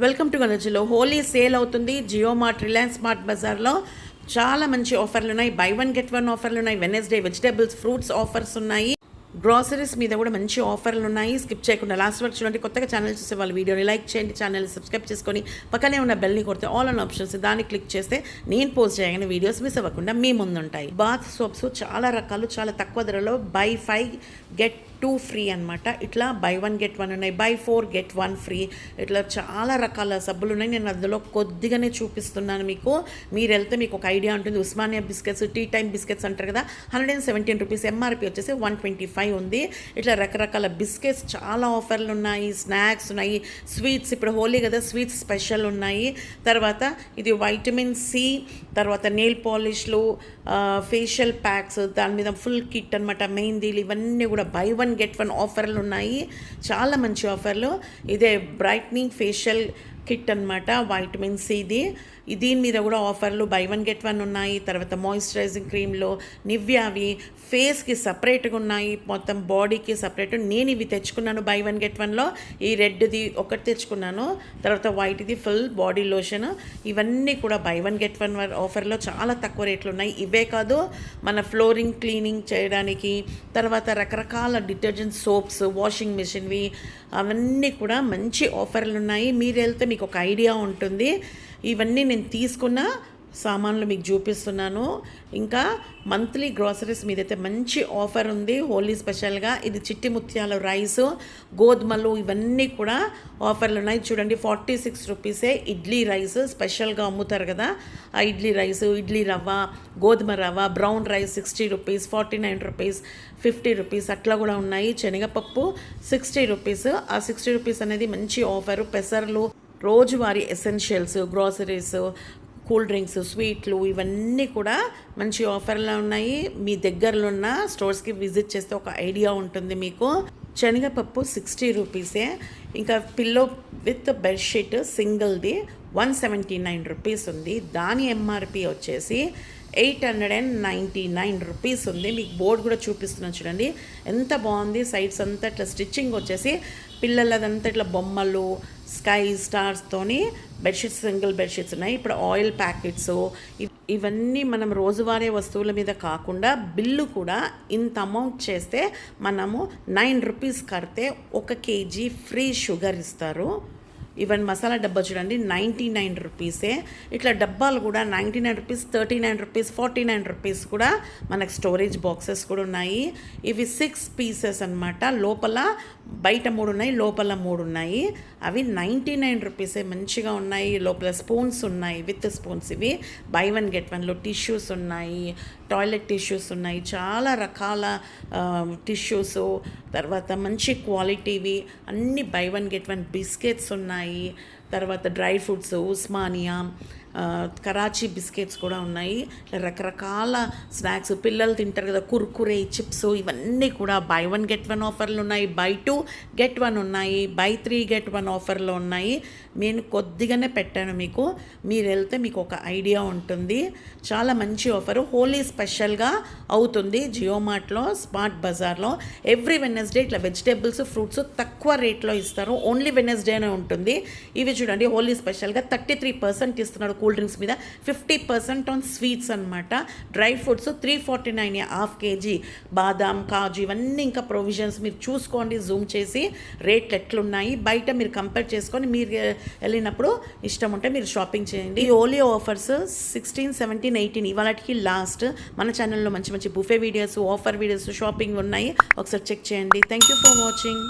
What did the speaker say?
Welcome to గణజిలో Holi sale అవుతుంది Jio mart Reliance smart బజార్లో చాలా మంచి ఆఫర్లు ఉన్నాయి. బై వన్ గెట్ వన్ ఆఫర్లు ఉన్నాయి. వెనస్డే వెజిటేబుల్స్ ఫ్రూట్స్ ఆఫర్స్ ఉన్నాయి. గ్రాసరీస్ మీద కూడా మంచి ఆఫర్లు ఉన్నాయి. స్కిప్ చేయకుండా లాస్ట్ వరకు చూడండి. కొత్తగా ఛానల్ చూసే వాళ్ళు వీడియోని లైక్ చేయండి, ఛానల్ సబ్స్క్రైబ్ చేసుకొని పక్కనే ఉన్న బెల్ని కొడితే ఆల్ అన్ ఆప్షన్స్ దాన్ని క్లిక్ చేస్తే నేను పోస్ట్ చేయగానే వీడియోస్ మిస్ అవ్వకుండా మీ ముందు ఉంటాయి. బాత్ సోప్స్ చాలా రకాలు చాలా తక్కువ ధరలో బై 5 గెట్ 2 ఫ్రీ అనమాట. ఇట్లా బై 1 గెట్ 1 ఉన్నాయి, బై 4 గెట్ 1 ఫ్రీ. ఇట్లా చాలా రకాల సబ్బులు ఉన్నాయి. నేను అందులో కొద్దిగానే చూపిస్తున్నాను మీకు. మీరు వెళ్తే మీకు ఒక ఐడియా ఉంటుంది. Osmania biscuits, tea time biscuits అంటారు కదా, 117 రూపీస్, ఎంఆర్పి వచ్చేసి 125 ఉంది. ఇట్లా రకరకాల బిస్కెట్స్ చాలా ఆఫర్లు ఉన్నాయి. స్నాక్స్ ఉన్నాయి, స్వీట్స్ ఇప్పుడు హోలీ కదా, స్వీట్స్ స్పెషల్ ఉన్నాయి. తర్వాత ఇది వైటమిన్ సి, తర్వాత నెయిల్ పాలిష్లు, ఫేషియల్ ప్యాక్స్, దాని మీద ఫుల్ కిట్ అనమాట. మెహందీలు ఇవన్నీ కూడా బై 1 గెట్ 1 ఆఫర్లు ఉన్నాయి. చాలా మంచి ఆఫర్లు. ఇదే బ్రైట్నింగ్ ఫేషియల్ కిట్ అనమాట, వైటమిన్ సిది. దీని మీద కూడా ఆఫర్లు బై 1 గెట్ 1 ఉన్నాయి. తర్వాత మాయిశ్చరైజింగ్ క్రీమ్లో నివ్యావి ఫేస్కి సపరేట్గా ఉన్నాయి, మొత్తం బాడీకి సపరేట్. నేను ఇవి తెచ్చుకున్నాను బై 1 గెట్ 1లో. ఈ రెడ్ది ఒకటి తెచ్చుకున్నాను, తర్వాత వైట్ది ఫుల్ బాడీ లోషన్. ఇవన్నీ కూడా బై 1 గెట్ 1 ఆఫర్లో చాలా తక్కువ రేట్లు ఉన్నాయి. ఇవే కాదు, మన ఫ్లోరింగ్ క్లీనింగ్ చేయడానికి, తర్వాత రకరకాల డిటర్జెంట్ సోప్స్, వాషింగ్ మిషన్వి, అవన్నీ కూడా మంచి ఆఫర్లు ఉన్నాయి. మీరు వెళ్తే మీకు ఒక ఐడియా ఉంటుంది. ఇవన్నీ నేను తీసుకున్న సామాన్లు మీకు చూపిస్తున్నాను. ఇంకా మంత్లీ గ్రాసరీస్ మీదైతే మంచి ఆఫర్ ఉంది హోలీ స్పెషల్గా. ఇది చిట్టి ముత్యాల రైస్, గోధుమలు ఇవన్నీ కూడా ఆఫర్లు ఉన్నాయి. చూడండి, 46 రూపీసే ఇడ్లీ రైస్ స్పెషల్గా అమ్ముతారు కదా, ఆ ఇడ్లీ రైస్, ఇడ్లీ రవ్వ, గోధుమ రవ్వ, brown rice 60 rupees, 49 rupees, 50 rupees అట్లా కూడా ఉన్నాయి. శనగపప్పు 60 రూపీస్. ఆ 60 రూపీస్ అనేది మంచి ఆఫరు. పెసర్లు, రోజువారీ ఎసెన్షియల్స్, గ్రాసరీస్, కూల్ డ్రింక్స్, స్వీట్లు ఇవన్నీ కూడా మంచి ఆఫర్లో ఉన్నాయి. మీ దగ్గరలో ఉన్న స్టోర్స్కి విజిట్ చేస్తే ఒక ఐడియా ఉంటుంది మీకు. శనగపప్పు 60 రూపీసే. ఇంకా పిల్లో విత్ బెడ్షీట్ సింగిల్ది 179 రూపీస్ ఉంది. దాని ఎంఆర్పి వచ్చేసి 899 రూపీస్ ఉంది. మీకు బోర్డు కూడా చూపిస్తున్నాను చూడండి, ఎంత బాగుంది. సైడ్స్ అంతా ఇట్లా స్టిచ్చింగ్ వచ్చేసి పిల్లలదంతా ఇట్లా బొమ్మలు, స్కై స్టార్స్తోని బెడ్షీట్స్, సింగిల్ బెడ్షీట్స్ ఉన్నాయి. ఇప్పుడు ఆయిల్ ప్యాకెట్స్, ఇవన్నీ మనం రోజువారీ వస్తువుల మీద కాకుండా బిల్లు కూడా ఇంత అమౌంట్ చేస్తే మనము 9 రూపీస్ కడితే 1 kg ఫ్రీ షుగర్ ఇస్తారు. ఈవెన్ మసాలా డబ్బా చూడండి 99 రూపీసే. ఇట్లా డబ్బాలు కూడా 99 రూపీస్, 39 రూపీస్, 49 రూపీస్ కూడా మనకు స్టోరేజ్ బాక్సెస్ కూడా ఉన్నాయి. ఇవి 6 పీసెస్ అనమాట. లోపల బయట 3 ఉన్నాయి, లోపల 3 ఉన్నాయి. అవి 99 రూపీసే, మంచిగా ఉన్నాయి. లోపల స్పూన్స్ ఉన్నాయి, విత్ స్పూన్స్. ఇవి బై 1 గెట్ 1లో టిష్యూస్ ఉన్నాయి, టాయిలెట్ టిష్యూస్ ఉన్నాయి, చాలా రకాల టిష్యూస్, తర్వాత మంచి క్వాలిటీవి అన్నీ బై 1 గెట్ 1. బిస్కెట్స్ ఉన్నాయి, తర్వాత dry fruits, Osmania, Karachi biscuits కూడా ఉన్నాయి. రకరకాల స్నాక్స్ పిల్లలు తింటారు కదా, కుర్కురే, చిప్స్, ఇవన్నీ కూడా బై 1 గెట్ 1 ఆఫర్లు ఉన్నాయి. బై 2 గెట్ 1 ఉన్నాయి, బై 3 గెట్ 1 ఆఫర్లు ఉన్నాయి. నేను కొద్దిగానే పెట్టాను మీకు. మీరు వెళ్తే మీకు ఒక ఐడియా ఉంటుంది. చాలా మంచి ఆఫరు హోలీ స్పెషల్గా అవుతుంది జియో మార్ట్లో, స్మార్ట్ బజార్లో. ఎవ్రీ వెనస్డే ఇట్లా వెజిటేబుల్స్, ఫ్రూట్స్ తక్కువ రేట్లో ఇస్తారు. ఓన్లీ వెనస్డేనే ఉంటుంది. ఇవి చూడండి, హోలీ స్పెషల్గా 33% ఇస్తున్నాడు కూల్ డ్రింక్స్ మీద, 50% ఆన్ స్వీట్స్ అనమాట. డ్రై ఫ్రూట్స్ 349, హాఫ్ కేజీ బాదాం, కాజు ఇవన్నీ, ఇంకా ప్రొవిజన్స్ మీరు చూసుకోండి జూమ్ చేసి రేట్లు ఎట్లున్నాయి. బయట మీరు కంపేర్ చేసుకొని మీరు వెళ్ళినప్పుడు ఇష్టం ఉంటే మీరు షాపింగ్ చేయండి. ఈ హోలీ ఆఫర్స్ 16, 17, 18 ఇవాళకి లాస్ట్. మన ఛానల్లో మంచి మంచి buffet videos, offer videos, shopping ఉన్నాయి. ఒకసారి చెక్ చేయండి. Thank you for watching.